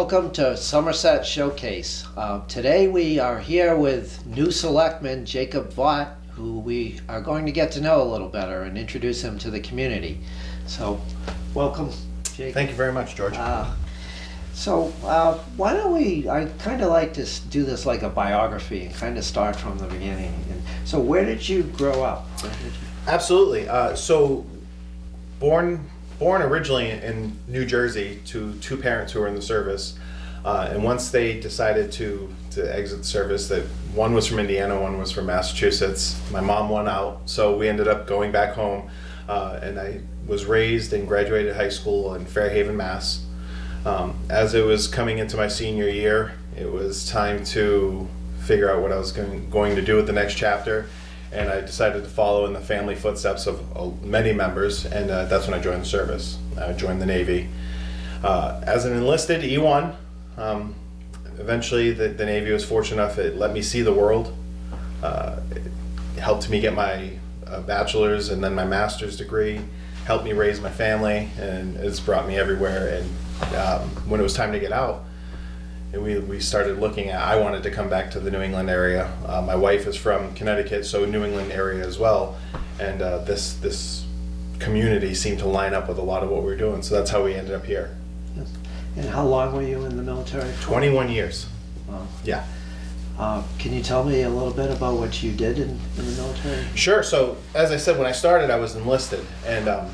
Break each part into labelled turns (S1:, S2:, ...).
S1: welcome to Somerset Showcase. Today we are here with new Selectman Jacob Vaught, who we are going to get to know a little better and introduce him to the community. So, welcome, Jacob.
S2: Thank you very much, George.
S1: Why don't I kind of like to do this like a biography and kind of start from the beginning. And so where did you grow up?
S2: Absolutely. Born originally in New Jersey to two parents who were in the service, and once they decided to exit the service, that one was from Indiana, one was from Massachusetts. My mom won out, so we ended up going back home, and I was raised and graduated high school in Fairhaven, Mass. As it was coming into my senior year, it was time to figure out what I was going to do with the next chapter. And I decided to follow in the family footsteps of many members, and that's when I joined the service. I joined the Navy as an enlisted E1. Eventually, the Navy was fortunate enough it let me see the world. It helped me get my bachelor's and then my master's degree. Helped me raise my family, and it's brought me everywhere. And when it was time to get out, we started looking at, I wanted to come back to the New England area. My wife is from Connecticut, so New England area as well. And this community seemed to line up with a lot of what we were doing. So that's how we ended up here.
S1: Yes. And how long were you in the military?
S2: 21 years.
S1: Wow.
S2: Yeah.
S1: Can you tell me a little bit about what you did in the military?
S2: Sure. So as I said, when I started, I was enlisted. And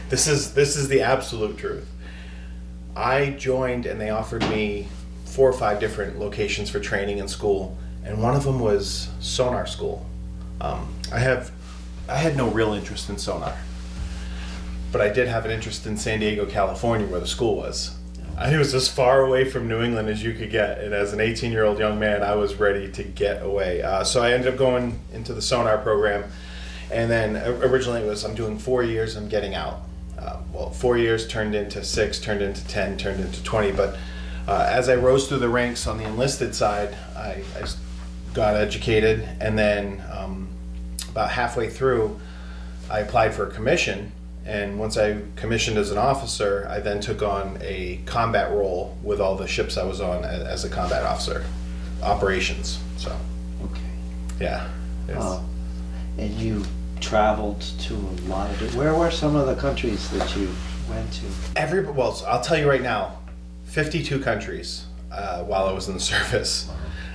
S2: this is the absolute truth. I joined and they offered me 4 or 5 different locations for training in school, and one of them was sonar school. I had no real interest in sonar, but I did have an interest in San Diego, California, where the school was. I was as far away from New England as you could get, and as an 18-year-old young man, I was ready to get away. So I ended up going into the sonar program, and then originally it was, I'm doing 4 years, I'm getting out. 4 years turned into 6, turned into 10, turned into 20, but as I rose through the ranks on the enlisted side, I got educated, and then about halfway through, I applied for a commission, and once I commissioned as an officer, I then took on a combat role with all the ships I was on as a combat officer, operations. So,
S1: okay,
S2: yeah.
S1: And you traveled to a lot of where were some of the countries that you went to?
S2: Well, I'll tell you right now, 52 countries while I was in the service,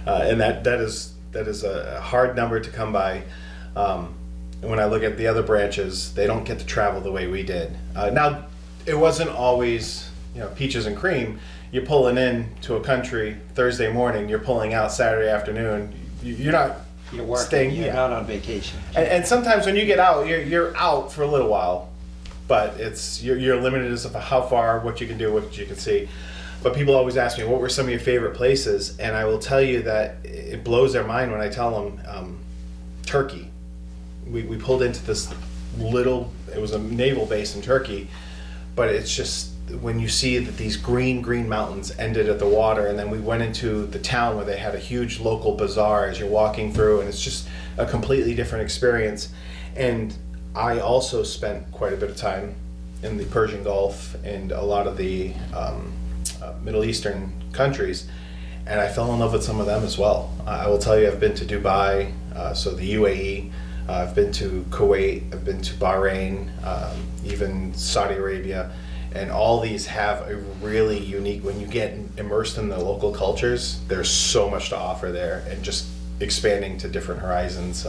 S2: and that is a hard number to come by. When I look at the other branches, they don't get to travel the way we did. Now, it wasn't always peaches and cream. You're pulling in to a country Thursday morning, you're pulling out Saturday afternoon. You're
S1: working.
S2: Staying.
S1: You're not on vacation.
S2: And sometimes when you get out, you're out for a little while, but you're limited as to how far, what you can do, what you can see. But people always ask me, what were some of your favorite places? And I will tell you that it blows their mind when I tell them Turkey. We pulled into this it was a naval base in Turkey, but it's just, when you see that these green mountains ended at the water, and then we went into the town where they had a huge local bazaar as you're walking through, and it's just a completely different experience. And I also spent quite a bit of time in the Persian Gulf and a lot of the Middle Eastern countries, and I fell in love with some of them as well. I will tell you, I've been to Dubai, so the UAE, I've been to Kuwait, I've been to Bahrain, even Saudi Arabia, and all these have a really unique, when you get immersed in the local cultures, there's so much to offer there, and just expanding to different horizons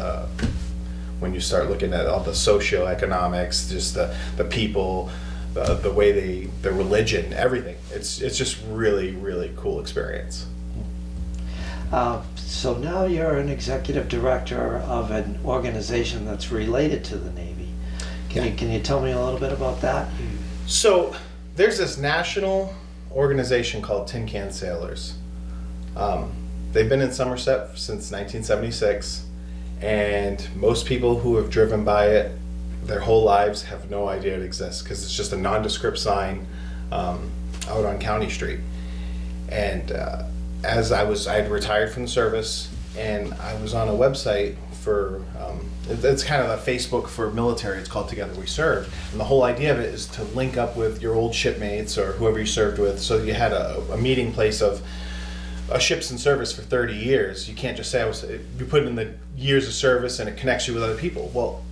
S2: when you start looking at all the socioeconomics, just the people, the way the religion, everything. It's just really, really cool experience.
S1: So now you're an executive director of an organization that's related to the Navy. Can you tell me a little bit about that?
S2: So there's this national organization called Tin Can Sailors. They've been in Somerset since 1976, and most people who have driven by it their whole lives have no idea it exists, because it's just a nondescript sign out on County Street. And as I had retired from the service, and I was on a website for, it's kind of a Facebook for military, it's called Together We Serve. And the whole idea of it is to link up with your old shipmates or whoever you served with, so that you had a meeting place of a ship's in service for 30 years. You can't just say, you put in the years of service and it connects you with other people. Well,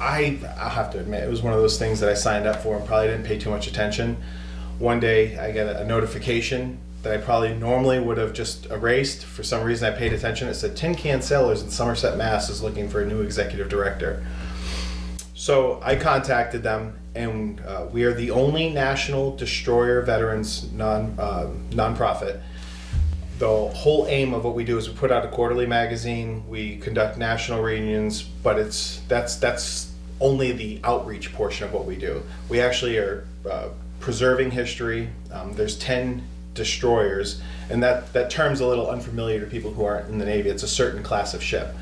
S2: I'll have to admit, it was one of those things that I signed up for and probably didn't pay too much attention. One day I get a notification that I probably normally would have just erased. For some reason I paid attention. It said Tin Can Sailors in Somerset, Mass. is looking for a new executive director. So I contacted them, and we are the only National Destroyer Veterans nonprofit. The whole aim of what we do is we put out a quarterly magazine, we conduct national reunions, but that's only the outreach portion of what we do. We actually are preserving history. There's 10 destroyers, and that term's a little unfamiliar to people who aren't in the Navy. It's a certain class of ship.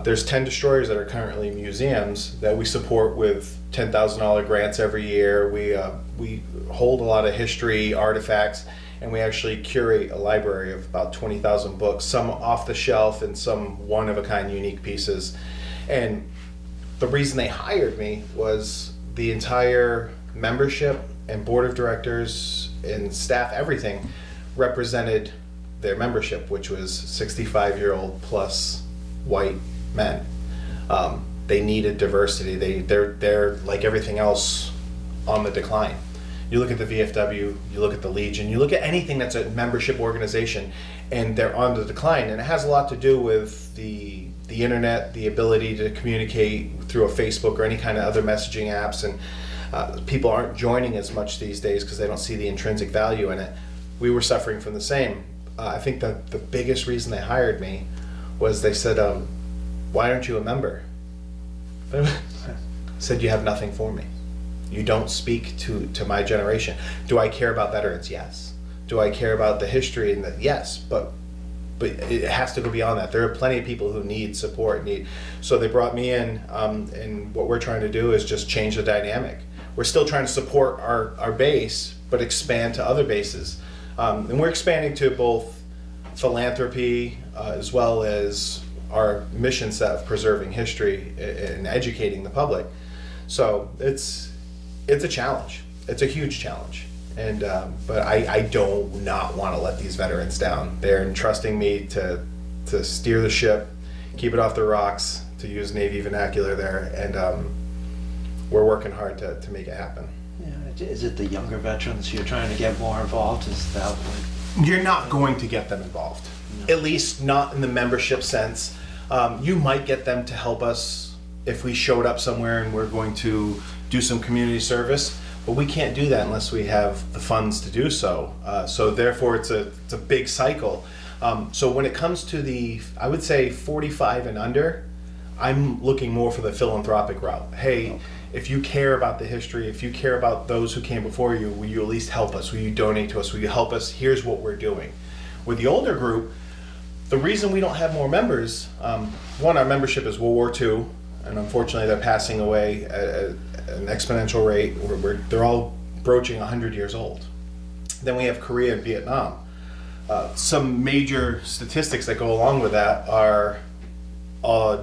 S2: There's 10 destroyers that are currently in museums that we support with $10,000 grants every year. We hold a lot of history artifacts, and we actually curate a library of about 20,000 books, some off the shelf and some one-of-a-kind unique pieces. And the reason they hired me was the entire membership and board of directors and staff, everything represented their membership, which was 65-year-old plus white men. They needed diversity. They're like everything else on the decline. You look at the VFW, you look at the Legion, you look at anything that's a membership organization, and they're on the decline. And it has a lot to do with the internet, the ability to communicate through a Facebook or any kind of other messaging apps, and people aren't joining as much these days because they don't see the intrinsic value in it. We were suffering from the same. I think that the biggest reason they hired me was they said, why aren't you a member? Said, you have nothing for me. You don't speak to my generation. Do I care about veterans? Yes. Do I care about the history? And yes, but it has to go beyond that. There are plenty of people who need support. So they brought me in, and what we're trying to do is just change the dynamic. We're still trying to support our base, but expand to other bases. And we're expanding to both philanthropy as well as our mission set of preserving history and educating the public. So it's a challenge. It's a huge challenge. And but I do not want to let these veterans down. They're entrusting me to steer the ship, keep it off the rocks, to use Navy vernacular there, and we're working hard to make it happen.
S1: Yeah, is it the younger veterans you're trying to get more involved? Is that what...
S2: You're not going to get them involved, no. At least not in the membership sense. You might get them to help us if we showed up somewhere and we're going to do some community service, but we can't do that unless we have the funds to do so. So therefore it's a big cycle. So when it comes to I would say 45 and under, I'm looking more for the philanthropic route. Hey, if you care about the history, if you care about those who came before you, will you at least help us? Will you donate to us? Will you help us? Here's what we're doing. With the older group, the reason we don't have more members, one, our membership is World War II, and unfortunately they're passing away at an exponential rate. They're all broaching 100 years old. Then we have Korea and Vietnam. Some major statistics that go along with that are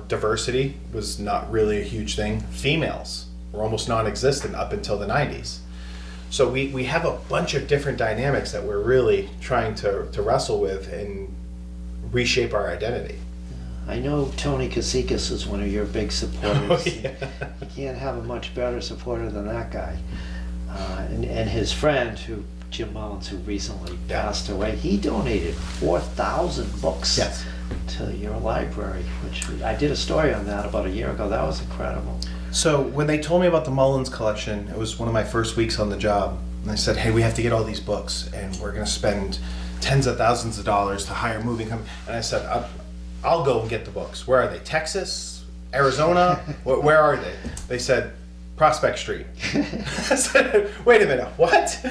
S2: diversity was not really a huge thing. Females were almost non-existent up until the 90s. So we have a bunch of different dynamics that we're really trying to wrestle with and reshape our identity.
S1: I know Tony Kasikas is one of your big supporters.
S2: Oh, yeah.
S1: You can't have a much better supporter than that guy. And his friend, Jim Mullins, who recently passed away, he donated 4,000 books to your library, which I did a story on that about a year ago. That was incredible.
S2: So when they told me about the Mullins Collection, it was one of my first weeks on the job, and they said, hey, we have to get all these books, and we're going to spend tens of thousands of dollars to hire a moving company. And I said, I'll go and get the books. Where are they? Texas? Arizona? Where are they? They said, Prospect Street. I said, wait a minute, what?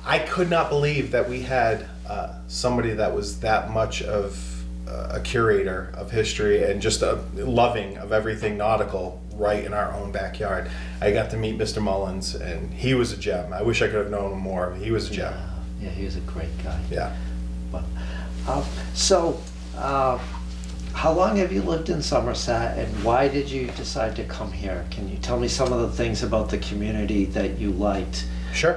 S2: I could not believe that we had somebody that was that much of a curator of history and just a loving of everything nautical right in our own backyard. I got to meet Mr. Mullins, and he was a gem. I wish I could have known him more. He was a gem.
S1: Yeah, he was a great guy.
S2: Yeah.
S1: But, How long have you lived in Somerset, and why did you decide to come here? Can you tell me some of the things about the community that you liked
S2: Sure.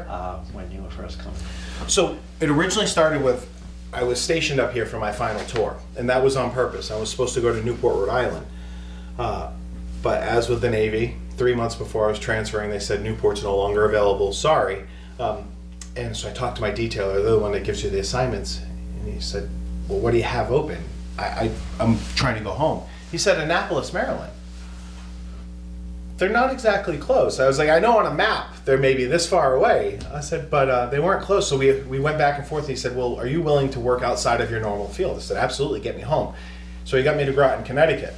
S1: when you were first coming?
S2: So it originally started with, I was stationed up here for my final tour, and that was on purpose. I was supposed to go to Newport, Rhode Island. But as with the Navy, 3 months before I was transferring, they said Newport's no longer available, sorry. And so I talked to my detailer, they're the one that gives you the assignments, and he said, well, what do you have open? I'm trying to go home. He said, Annapolis, Maryland. They're not exactly close. I was like, I know on a map they're maybe this far away. I said, but they weren't close. So we went back and forth. He said, well, are you willing to work outside of your normal field? I said, absolutely, get me home. So he got me to Groton, Connecticut.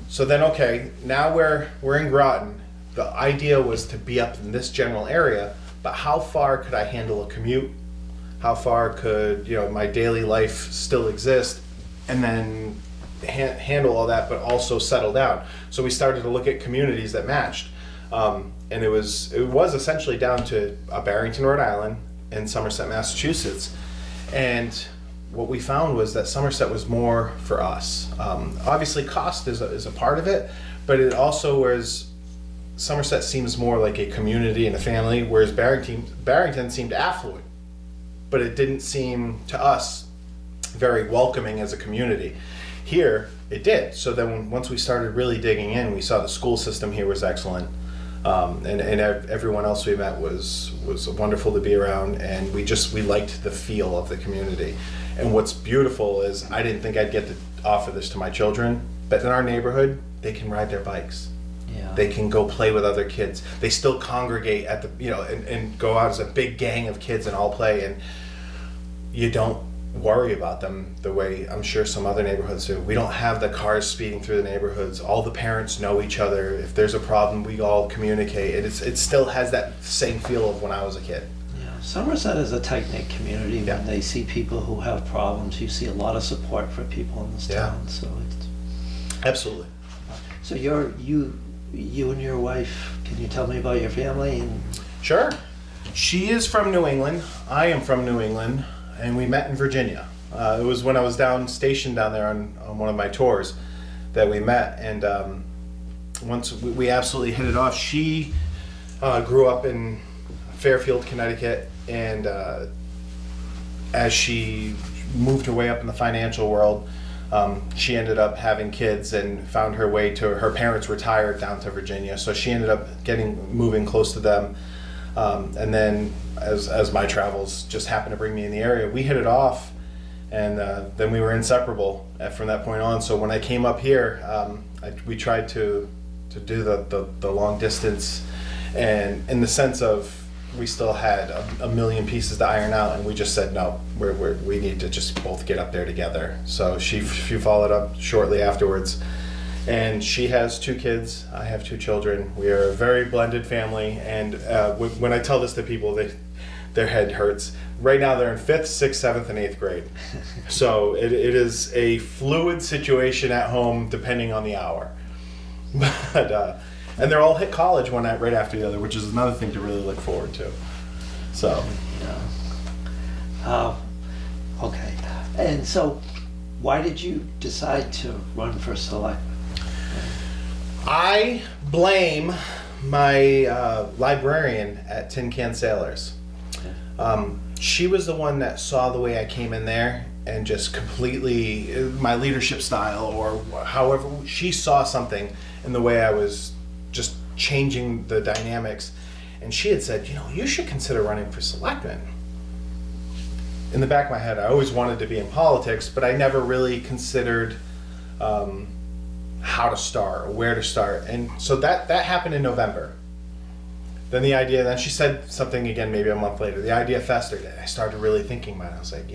S2: So then, okay, now we're in Groton. The idea was to be up in this general area, but how far could I handle a commute? How far could my daily life still exist? And then handle all that, but also settle down. So we started to look at communities that matched, and it was essentially down to Barrington, Rhode Island, and Somerset, Massachusetts. And what we found was that Somerset was more for us. Obviously, cost is a part of it, but it also was. Somerset seems more like a community and a family, whereas Barrington seemed affluent, but it didn't seem to us very welcoming as a community. Here, it did. So then once we started really digging in, we saw the school system here was excellent. And everyone else we met was wonderful to be around, and we liked the feel of the community. And what's beautiful is I didn't think I'd get to offer this to my children, but in our neighborhood, they can ride their bikes.
S1: Yeah.
S2: They can go play with other kids. They still congregate at the, and go out as a big gang of kids and all play, and you don't worry about them the way I'm sure some other neighborhoods do. We don't have the cars speeding through the neighborhoods. All the parents know each other. If there's a problem, we all communicate. It still has that same feel of when I was a kid.
S1: Yeah, Somerset is a tight-knit community.
S2: Yeah.
S1: When they see people who have problems, you see a lot of support for people in this town. So it's
S2: Absolutely.
S1: so you and your wife. Can you tell me about your family? And
S2: Sure. She is from New England. I am from New England, and we met in Virginia. It was when I was stationed down there on one of my tours that we met, and once we absolutely hit it off. She grew up in Fairfield, Connecticut, and as she moved her way up in the financial world, she ended up having kids and found her way to her parents retired down to Virginia, so she ended up moving close to them. And then as my travels just happened to bring me in the area, we hit it off, and then we were inseparable from that point on. So when I came up here, we tried to do the long distance, and in the sense of we still had a million pieces to iron out, and we just said no, we need to just both get up there together. So she followed up shortly afterwards. And she has 2 kids. I have 2 children. We are a very blended family. And when I tell this to people, their head hurts. Right now, they're in 5th, 6th, 7th, and 8th grade. So it is a fluid situation at home, depending on the hour. But and they're all hit college one night right after the other, which is another thing to really look forward to. So.
S1: Yeah. Okay. And so, why did you decide to run for select?
S2: I blame my librarian at Tin Can Sailors. She was the one that saw the way I came in there and just completely, my leadership style or however, she saw something in the way I was just changing the dynamics. And she had said, you should consider running for selectman. In the back of my head, I always wanted to be in politics, but I never really considered how to start or where to start. And so that happened in November. Then she said something again maybe a month later. The idea festered, and I started really thinking about it. I was like,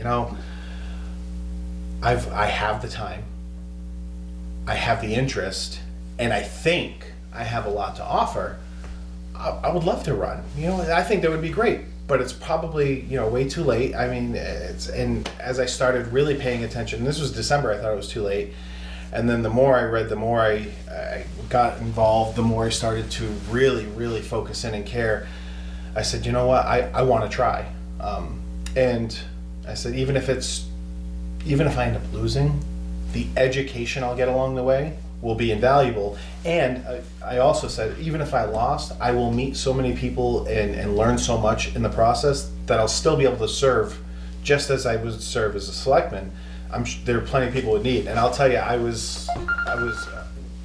S2: I have the time, I have the interest, and I think I have a lot to offer. I would love to run. I think that would be great, but it's probably way too late. I mean, and as I started really paying attention, and this was December, I thought it was too late. And then the more I read, the more I got involved, the more I started to really, really focus in and care. I said, you know what, I want to try. And I said, even if I end up losing, the education I'll get along the way will be invaluable. And I also said, even if I lost, I will meet so many people and learn so much in the process that I'll still be able to serve just as I would serve as a selectman. There are plenty of people who need. And I'll tell you, I was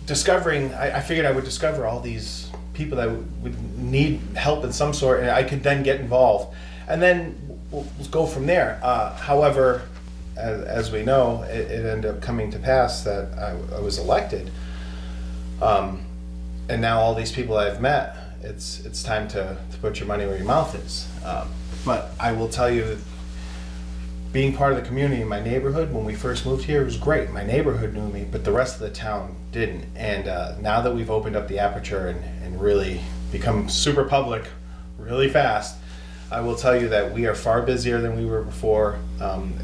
S2: discovering, I figured I would discover all these people that would need help in some sort, and I could then get involved. And then we'll go from there. However, as we know, it ended up coming to pass that I was elected. And now all these people I've met, it's time to put your money where your mouth is. But I will tell you, being part of the community in my neighborhood, when we first moved here, it was great. My neighborhood knew me, but the rest of the town didn't. And now that we've opened up the aperture and really become super public really fast, I will tell you that we are far busier than we were before.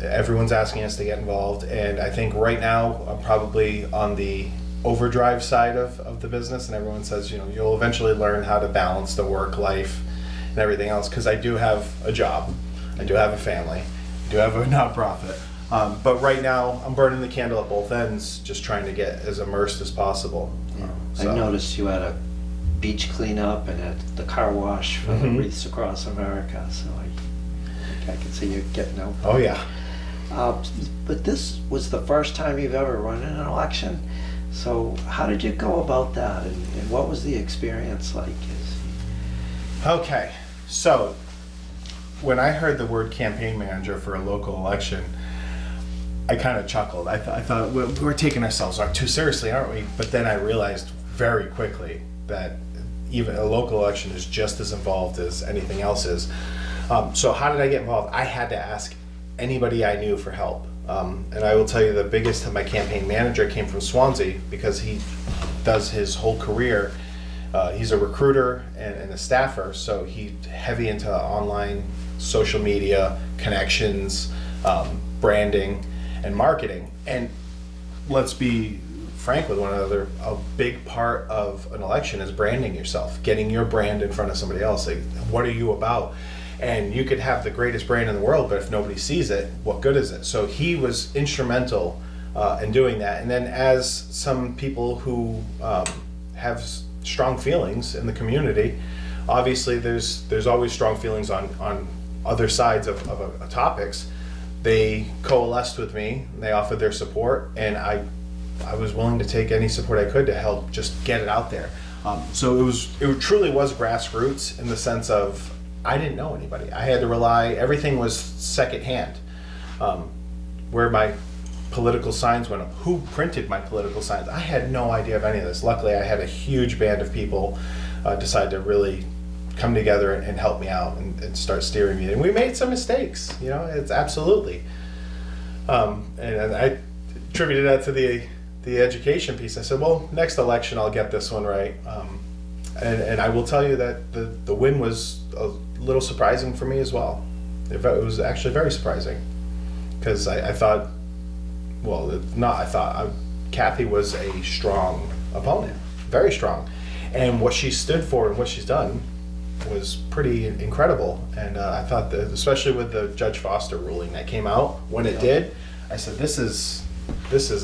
S2: Everyone's asking us to get involved, and I think right now I'm probably on the overdrive side of the business, and everyone says, you'll eventually learn how to balance the work life and everything else, because I do have a job, I do have a family, I do have a nonprofit. But right now I'm burning the candle at both ends, just trying to get as immersed as possible.
S1: I noticed you had a beach cleanup and at the car wash for the Wreaths Across America, so I can see you getting out.
S2: Oh yeah.
S1: But this was the first time you've ever run in an election, so how did you go about that, and what was the experience like?
S2: Okay, so when I heard the word campaign manager for a local election, I kind of chuckled. I thought we're taking ourselves too seriously, aren't we? But then I realized very quickly that even a local election is just as involved as anything else is. So how did I get involved? I had to ask anybody I knew for help. And I will tell you, the biggest of my campaign manager came from Swansea, because he does his whole career. He's a recruiter and a staffer, so he's heavy into online social media, connections, branding, and marketing. And let's be frank with one another, a big part of an election is branding yourself, getting your brand in front of somebody else. Like, what are you about? And you could have the greatest brand in the world, but if nobody sees it, what good is it? So he was instrumental in doing that. And then, as some people who have strong feelings in the community, obviously there's always strong feelings on other sides of topics. They coalesced with me, they offered their support, and I was willing to take any support I could to help just get it out there. So it truly was grassroots, in the sense of I didn't know anybody. I had to rely, everything was secondhand. Where my political signs went up, who printed my political signs, I had no idea of any of this. Luckily, I had a huge band of people decide to really come together and help me out and start steering me. And we made some mistakes, it's absolutely. And I attributed that to the education piece. I said, well, next election I'll get this one right. And I will tell you that the win was a little surprising for me as well. It was actually very surprising, because I thought, Kathy was a strong opponent, very strong. And what she stood for and what she's done was pretty incredible. And I thought that, especially with the Judge Foster ruling that came out when it did, I said, this is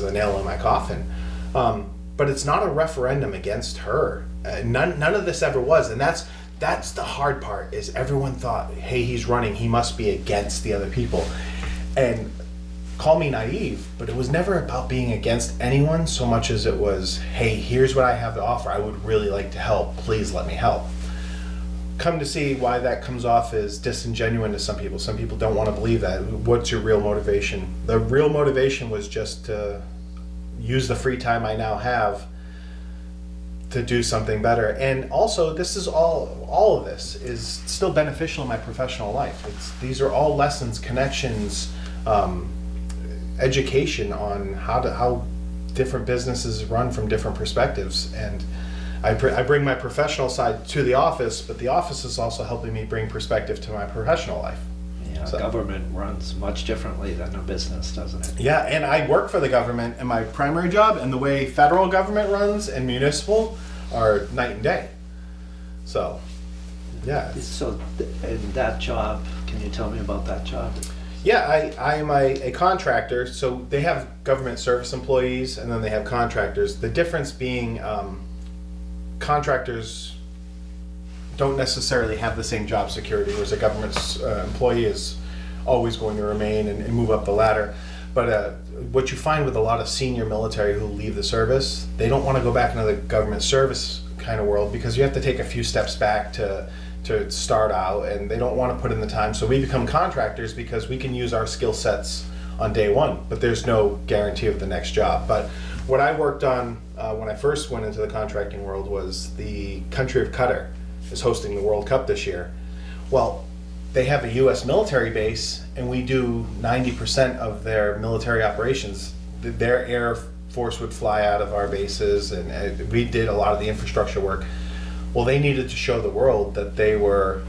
S2: a nail in my coffin. But it's not a referendum against her. None of this ever was, and that's the hard part. Is everyone thought, hey, he's running, he must be against the other people, and call me naive, but it was never about being against anyone so much as it was, hey, here's what I have to offer. I would really like to help. Please let me help. Come to see why that comes off as disingenuous to some people. Some people don't want to believe that. What's your real motivation? The real motivation was just to use the free time I now have to do something better. And also, this is all of this is still beneficial in my professional life. These are all lessons, connections, education on how different businesses run from different perspectives. And I bring my professional side to the office, but the office is also helping me bring perspective to my professional life.
S1: Yeah, so. Government runs much differently than a business, doesn't it?
S2: Yeah, and I work for the government in my primary job, and the way federal government runs and municipal are night and day. So, yeah.
S1: So, in that job, can you tell me about that job?
S2: Yeah, I'm a contractor, so they have government service employees and then they have contractors. The difference being contractors don't necessarily have the same job security, whereas a government employee is always going to remain and move up the ladder. But what you find with a lot of senior military who leave the service, they don't want to go back into the government service kind of world because you have to take a few steps back to start out, and they don't want to put in the time. So we become contractors because we can use our skill sets on day one, but there's no guarantee of the next job. But what I worked on when I first went into the contracting world was the country of Qatar is hosting the World Cup this year. Well, they have a U.S. military base, and we do 90% of their military operations. Their air force would fly out of our bases, and we did a lot of the infrastructure work. Well, they needed to show the world that they were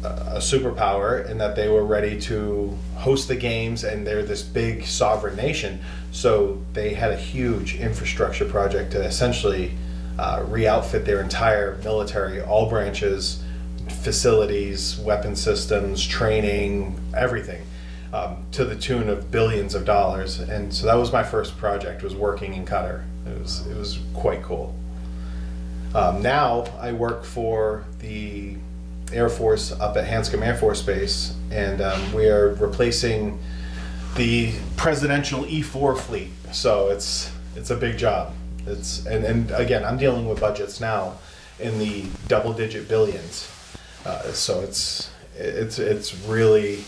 S2: a superpower and that they were ready to host the games, and they're this big sovereign nation. So they had a huge infrastructure project to essentially re-outfit their entire military, all branches, facilities, weapon systems, training, everything, to the tune of billions of dollars. And so that was my first project, was working in Qatar. It was quite cool. Now I work for the Air Force up at Hanscom Air Force Base, and we are replacing the presidential E-4 fleet. So it's a big job. And again, I'm dealing with budgets now in the double-digit billions. So it's really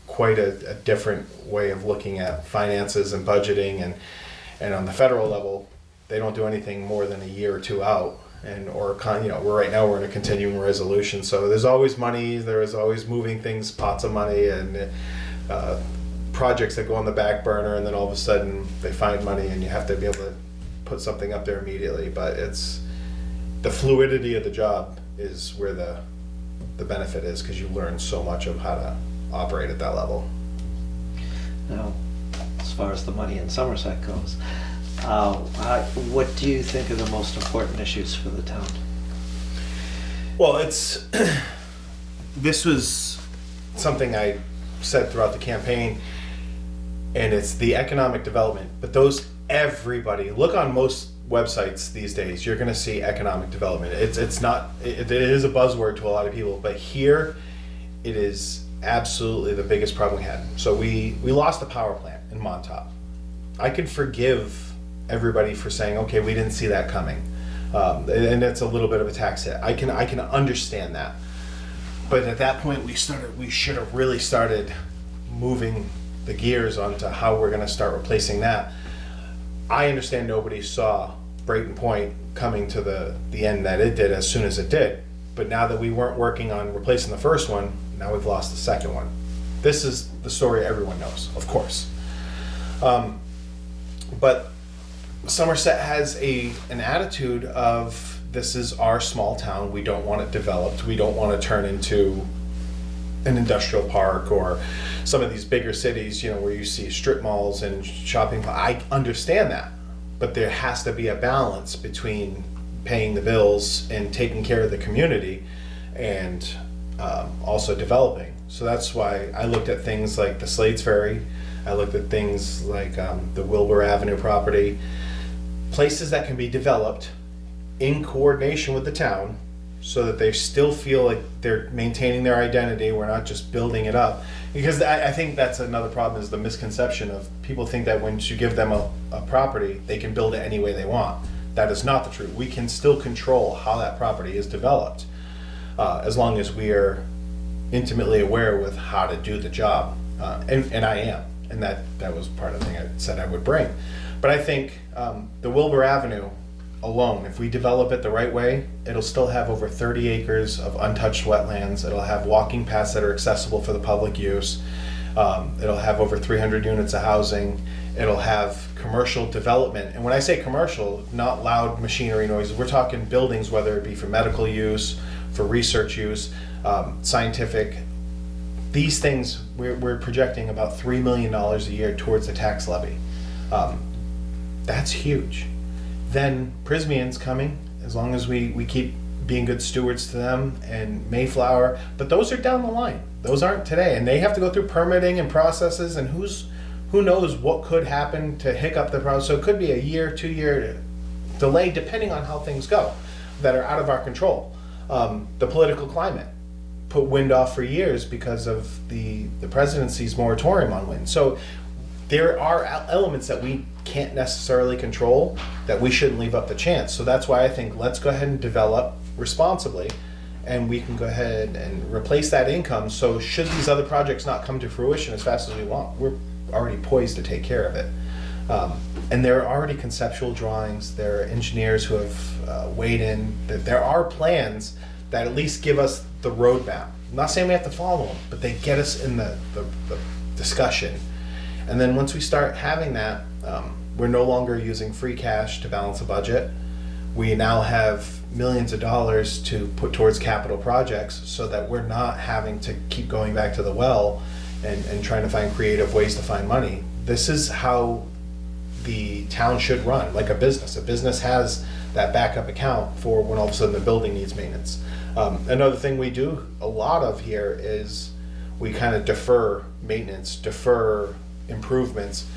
S2: quite a different way of looking at finances and budgeting, and on the federal level, they don't do anything more than a year or two out, we're right now we're in a continuing resolution. So there's always money, there is always moving things, pots of money, and projects that go on the back burner, and then all of a sudden they find money, and you have to be able to put something up there immediately. But it's the fluidity of the job is where the benefit is, because you learn so much of how to operate at that level.
S1: Now, as far as the money in Somerset goes, what do you think are the most important issues for the town?
S2: Well, this was something I said throughout the campaign, and it's the economic development. But everybody, look on most websites these days, you're going to see economic development. It is a buzzword to a lot of people, but here it is absolutely the biggest problem we had. So we lost the power plant in Montauk. I could forgive everybody for saying, okay, we didn't see that coming, and it's a little bit of a tax hit. I can understand that, but at that point we should have really started moving the gears onto how we're going to start replacing that. I understand nobody saw Brayton Point coming to the end that it did as soon as it did, but now that we weren't working on replacing the first one, now we've lost the second one. This is the story everyone knows, of course. But Somerset has an attitude of, this is our small town, we don't want it developed, we don't want to turn into an industrial park or some of these bigger cities, where you see strip malls and shopping. I understand that, but there has to be a balance between paying the bills and taking care of the community, and also developing. So that's why I looked at things like the Slades Ferry. I looked at things like the Wilbur Avenue property, places that can be developed in coordination with the town, so that they still feel like they're maintaining their identity. We're not just building it up. Because I think that's another problem, is the misconception of people think that once you give them a property, they can build it any way they want. That is not the truth. We can still control how that property is developed, as long as we are intimately aware with how to do the job. And I am. And that was part of the thing I said I would bring. But I think the Wilbur Avenue alone, if we develop it the right way, it'll still have over 30 acres of untouched wetlands. It'll have walking paths that are accessible for the public use. It'll have over 300 units of housing. It'll have commercial development. And when I say commercial, not loud machinery noises. We're talking buildings, whether it be for medical use, for research use, scientific. These things, we're projecting about $3 million a year towards the tax levy. That's huge. Then Prismian's coming, as long as we keep being good stewards to them, and Mayflower, but those are down the line. Those aren't today, and they have to go through permitting and processes, and who knows what could happen to hiccup the process. So it could be a year, 2 year delay, depending on how things go, that are out of our control. The political climate put wind off for years because of the presidency's moratorium on wind. So there are elements that we can't necessarily control that we shouldn't leave up to chance. So that's why I think let's go ahead and develop responsibly, and we can go ahead and replace that income. So should these other projects not come to fruition as fast as we want, we're already poised to take care of it. And there are already conceptual drawings. There are engineers who have weighed in. That there are plans that at least give us the roadmap. I'm not saying we have to follow them, but they get us in the discussion. And then once we start having that, we're no longer using free cash to balance a budget. We now have millions of dollars to put towards capital projects so that we're not having to keep going back to the well and trying to find creative ways to find money. This is how the town should run, like a business. A business has that backup account for when all of a sudden the building needs maintenance. Another thing we do a lot of here is we kind of defer maintenance, defer improvements,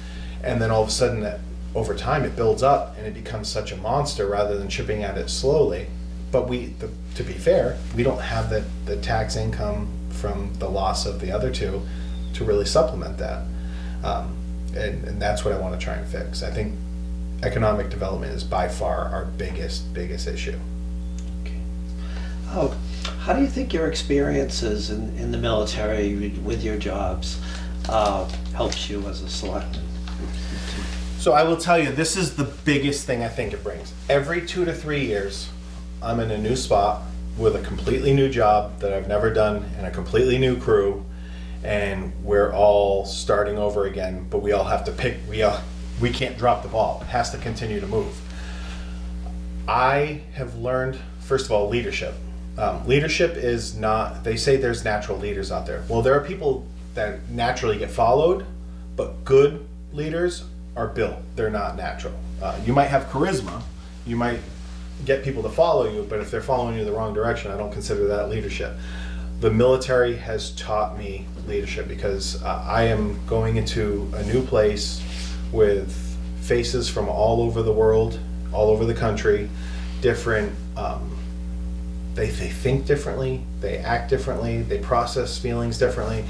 S2: and then all of a sudden that over time it builds up and it becomes such a monster rather than chipping at it slowly. But to be fair, we don't have the tax income from the loss of the other two to really supplement that. And that's what I want to try and fix. I think economic development is by far our biggest issue.
S1: Okay. Oh, how do you think your experiences in the military with your jobs helps you as a selectman?
S2: So I will tell you, this is the biggest thing I think it brings. Every 2 to 3 years, I'm in a new spot with a completely new job that I've never done and a completely new crew, and we're all starting over again, but we all have to pick, we can't drop the ball. It has to continue to move. I have learned, first of all, leadership. Leadership is not, they say there's natural leaders out there. Well, there are people that naturally get followed, but good leaders are built. They're not natural. You might have charisma, you might get people to follow you, but if they're following you the wrong direction, I don't consider that leadership. The military has taught me leadership because I am going into a new place with faces from all over the world, all over the country, different, they think differently, they act differently, they process feelings differently.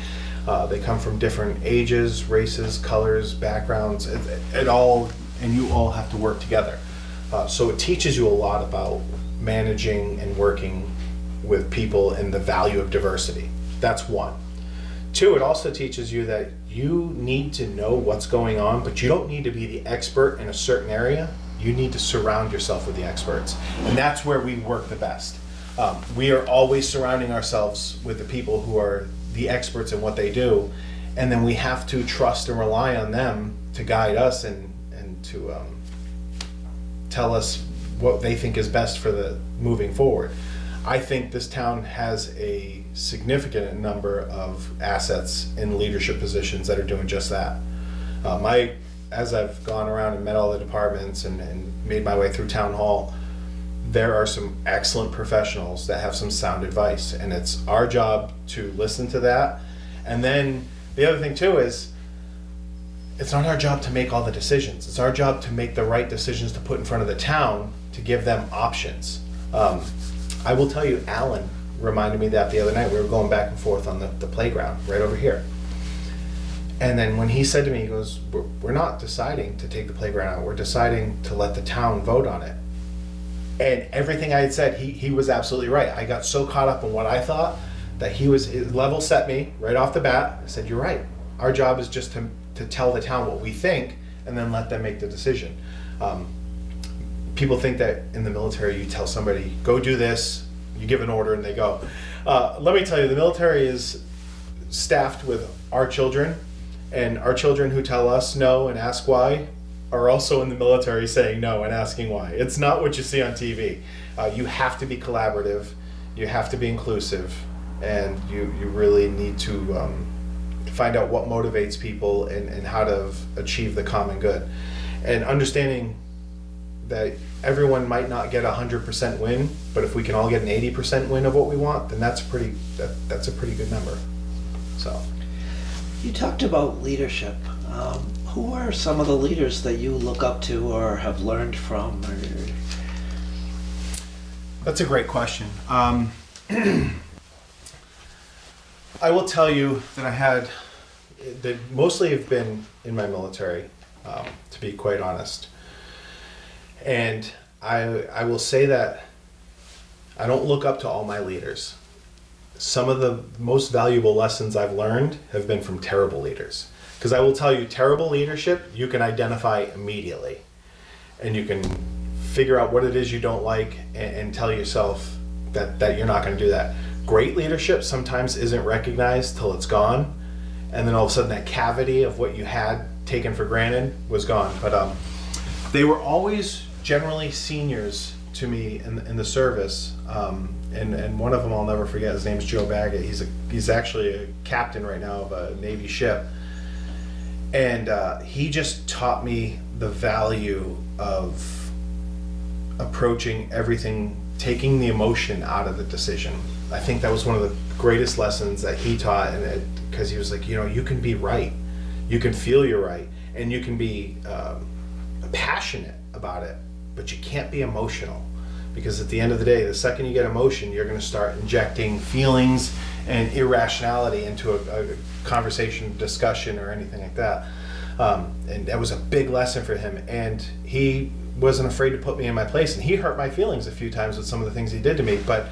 S2: They come from different ages, races, colors, backgrounds, it all, and you all have to work together. So it teaches you a lot about managing and working with people and the value of diversity. That's one. Two, it also teaches you that you need to know what's going on, but you don't need to be the expert in a certain area. You need to surround yourself with the experts. And that's where we work the best. We are always surrounding ourselves with the people who are the experts in what they do, and then we have to trust and rely on them to guide us and to tell us what they think is best for the moving forward. I think this town has a significant number of assets in leadership positions that are doing just that. As I've gone around and met all the departments and made my way through town hall, there are some excellent professionals that have some sound advice, and it's our job to listen to that. And then the other thing too is, it's not our job to make all the decisions. It's our job to make the right decisions to put in front of the town to give them options. I will tell you, Alan reminded me that the other night. We were going back and forth on the playground right over here. And then when he said to me, he goes, we're not deciding to take the playground out. We're deciding to let the town vote on it. And everything I had said, he was absolutely right. I got so caught up in what I thought that it level set me right off the bat. I said, you're right. Our job is just to tell the town what we think and then let them make the decision. People think that in the military you tell somebody, go do this, you give an order and they go. Let me tell you, the military is staffed with our children, and our children who tell us no and ask why are also in the military saying no and asking why. It's not what you see on TV. You have to be collaborative, you have to be inclusive, and you really need to find out what motivates people and how to achieve the common good. And understanding that everyone might not get 100% win, but if we can all get an 80% win of what we want, then that's a pretty good number. So.
S1: You talked about leadership. Who are some of the leaders that you look up to or have learned from?
S2: That's a great question. I will tell you that that mostly have been in my military, to be quite honest. And I will say that I don't look up to all my leaders. Some of the most valuable lessons I've learned have been from terrible leaders. Because I will tell you, terrible leadership, you can identify immediately. And you can figure out what it is you don't like and tell yourself that you're not going to do that. Great leadership sometimes isn't recognized till it's gone. And then all of a sudden that cavity of what you had taken for granted was gone. But they were always generally seniors to me in the service. And one of them I'll never forget. His name's Joe Baggett. He's actually a captain right now of a Navy ship. And he just taught me the value of approaching everything, taking the emotion out of the decision. I think that was one of the greatest lessons that he taught, and because he was like, you can be right, you can feel you're right, and you can be passionate about it, but you can't be emotional, because at the end of the day, the second you get emotion, you're going to start injecting feelings and irrationality into a conversation, discussion, or anything like that. And that was a big lesson for him, and he wasn't afraid to put me in my place, and he hurt my feelings a few times with some of the things he did to me, but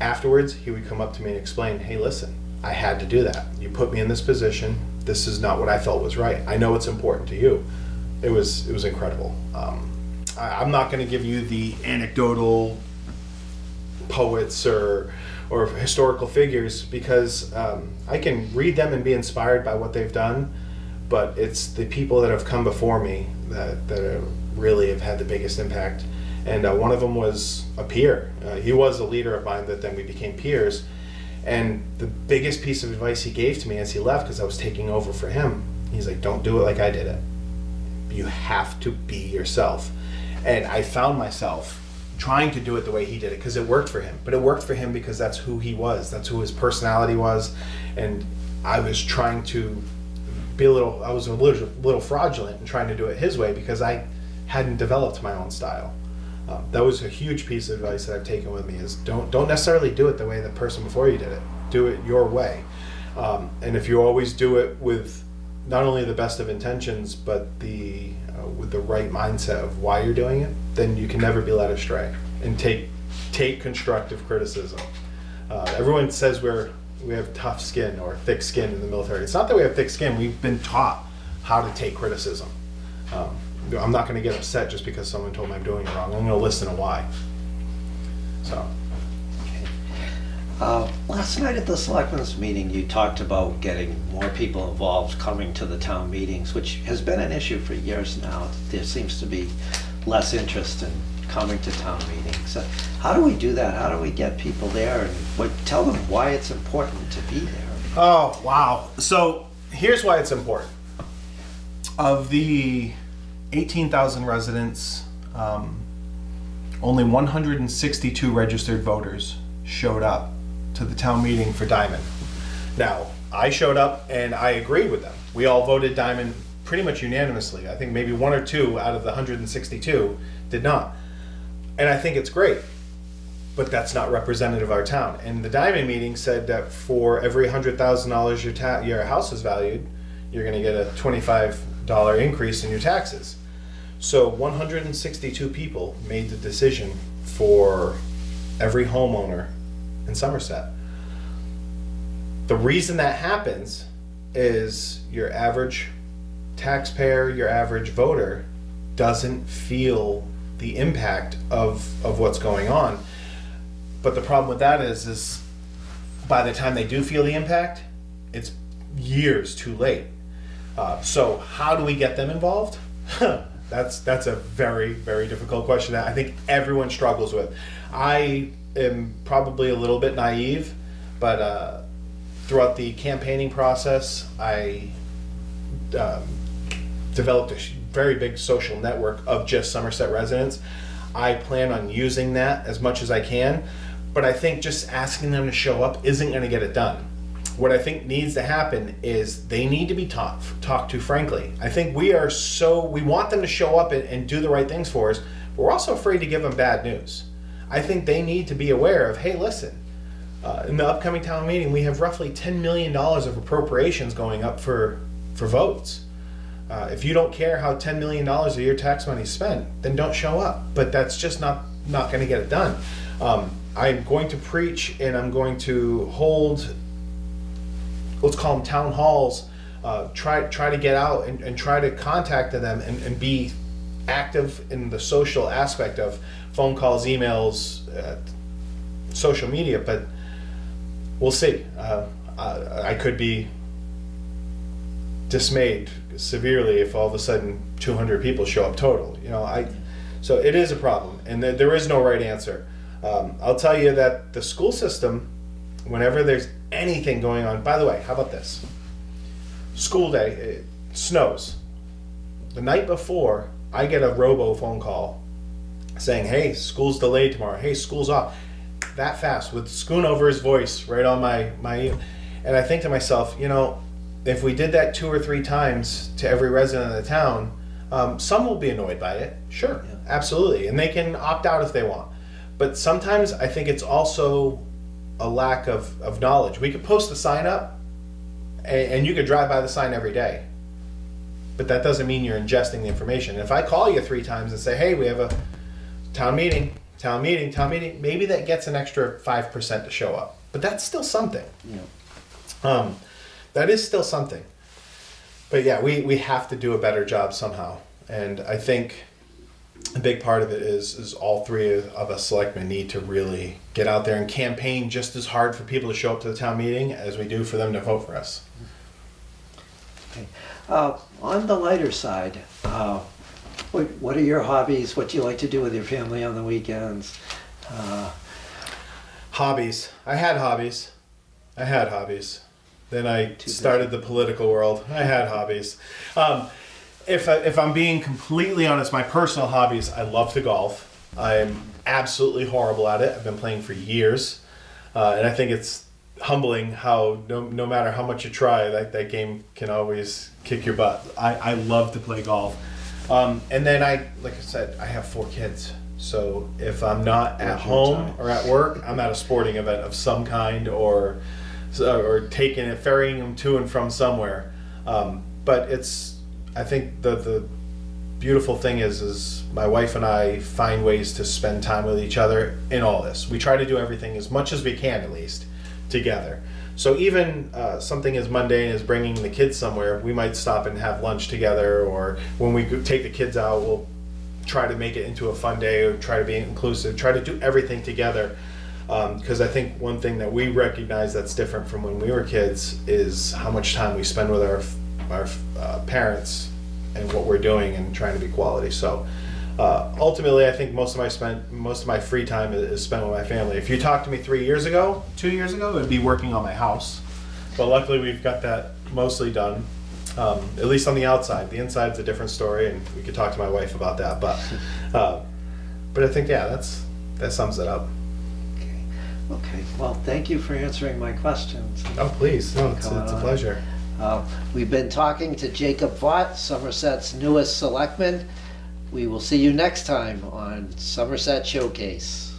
S2: afterwards he would come up to me and explain, hey, listen, I had to do that. You put me in this position. This is not what I felt was right. I know it's important to you. It was incredible. I'm not going to give you the anecdotal poets or historical figures, because I can read them and be inspired by what they've done, but it's the people that have come before me that really have had the biggest impact. And one of them was a peer. He was a leader of mine, that then we became peers. And the biggest piece of advice he gave to me as he left, because I was taking over for him, he's like, don't do it like I did it. You have to be yourself. And I found myself trying to do it the way he did it, because it worked for him. But it worked for him because that's who he was. That's who his personality was. And I was trying to be a little fraudulent in trying to do it his way, because I hadn't developed my own style. That was a huge piece of advice that I've taken with me, is don't necessarily do it the way the person before you did it. Do it your way. And if you always do it with not only the best of intentions, but with the right mindset of why you're doing it, then you can never be led astray. And take constructive criticism. Everyone says we have tough skin or thick skin in the military. It's not that we have thick skin. We've been taught how to take criticism. I'm not going to get upset just because someone told me I'm doing it wrong. I'm going to listen to why. So.
S1: Last night at the Selectmen's meeting, you talked about getting more people involved coming to the town meetings, which has been an issue for years now. There seems to be less interest in coming to town meetings. So how do we do that? How do we get people there, and tell them why it's important to be there?
S2: Oh, wow. So here's why it's important. Of the 18,000 residents, only 162 registered voters showed up to the town meeting for Diamond. Now, I showed up and I agreed with them. We all voted Diamond pretty much unanimously. I think maybe one or two out of the 162 did not. And I think it's great, but that's not representative of our town. And the Diamond meeting said that for every $100,000 your house is valued, you're going to get a $25 increase in your taxes. So 162 people made the decision for every homeowner in Somerset. The reason that happens is your average taxpayer, your average voter doesn't feel the impact of what's going on. But the problem with that is by the time they do feel the impact, it's years too late. So how do we get them involved? That's a very, very difficult question that I think everyone struggles with. I am probably a little bit naive, but throughout the campaigning process, I developed a very big social network of just Somerset residents. I plan on using that as much as I can, but I think just asking them to show up isn't going to get it done. what I think needs to happen is they need to be talked to frankly. I think we want them to show up and do the right things for us, but we're also afraid to give them bad news. I think they need to be aware of, hey, listen, in the upcoming town meeting, we have roughly $10 million of appropriations going up for votes. If you don't care how $10 million of your tax money is spent, then don't show up. But that's just not going to get it done. I'm going to preach and I'm going to hold, let's call them town halls, try to get out and try to contact them and be active in the social aspect of phone calls, emails, social media, but we'll see. I could be dismayed severely if all of a sudden 200 people show up total. So it is a problem, and there is no right answer. I'll tell you that the school system, whenever there's anything going on, by the way, how about this? School day, it snows. The night before, I get a robo phone call saying, hey, school's delayed tomorrow. Hey, school's off. That fast, with Schoonover's voice right on my and I think to myself, if we did that 2 or 3 times to every resident of the town, some will be annoyed by it. Sure, yeah. Absolutely. And they can opt out if they want. But sometimes I think it's also a lack of knowledge. We could post the sign up and you could drive by the sign every day. But that doesn't mean you're ingesting the information. If I call you 3 times and say, hey, we have a town meeting, maybe that gets an extra 5% to show up. But that's still something. Yeah. That is still something. But yeah, we have to do a better job somehow. And I think a big part of it is all 3 of us selectmen need to really get out there and campaign just as hard for people to show up to the town meeting as we do for them to vote for us.
S1: Okay. On the lighter side, what are your hobbies? What do you like to do with your family on the weekends?
S2: Hobbies. I had hobbies. Then I started the political world. I had hobbies. If I'm being completely honest, my personal hobbies, I love to golf. I'm absolutely horrible at it. I've been playing for years. And I think it's humbling how no matter how much you try, that game can always kick your butt. I love to play golf. And then like I said, I have 4 kids. So if I'm not at home or at work, I'm at a sporting event of some kind or ferrying them to and from somewhere. But I think the beautiful thing is my wife and I find ways to spend time with each other in all this. We try to do everything as much as we can, at least, together. So even something as mundane as bringing the kids somewhere, we might stop and have lunch together, or when we take the kids out, we'll try to make it into a fun day or try to be inclusive, try to do everything together. Because I think one thing that we recognize that's different from when we were kids is how much time we spend with our parents and what we're doing and trying to be quality. So ultimately, I think most of my free time is spent with my family. If you talked to me 2 years ago, it would be working on my house. But luckily, we've got that mostly done, at least on the outside. The inside's a different story, and we could talk to my wife about that. But I think, yeah, that sums it up.
S1: Okay, well, thank you for answering my questions.
S2: Oh, please. No, it's a pleasure.
S1: We've been talking to Jacob Vaught, Somerset's newest selectman. We will see you next time on Somerset Showcase.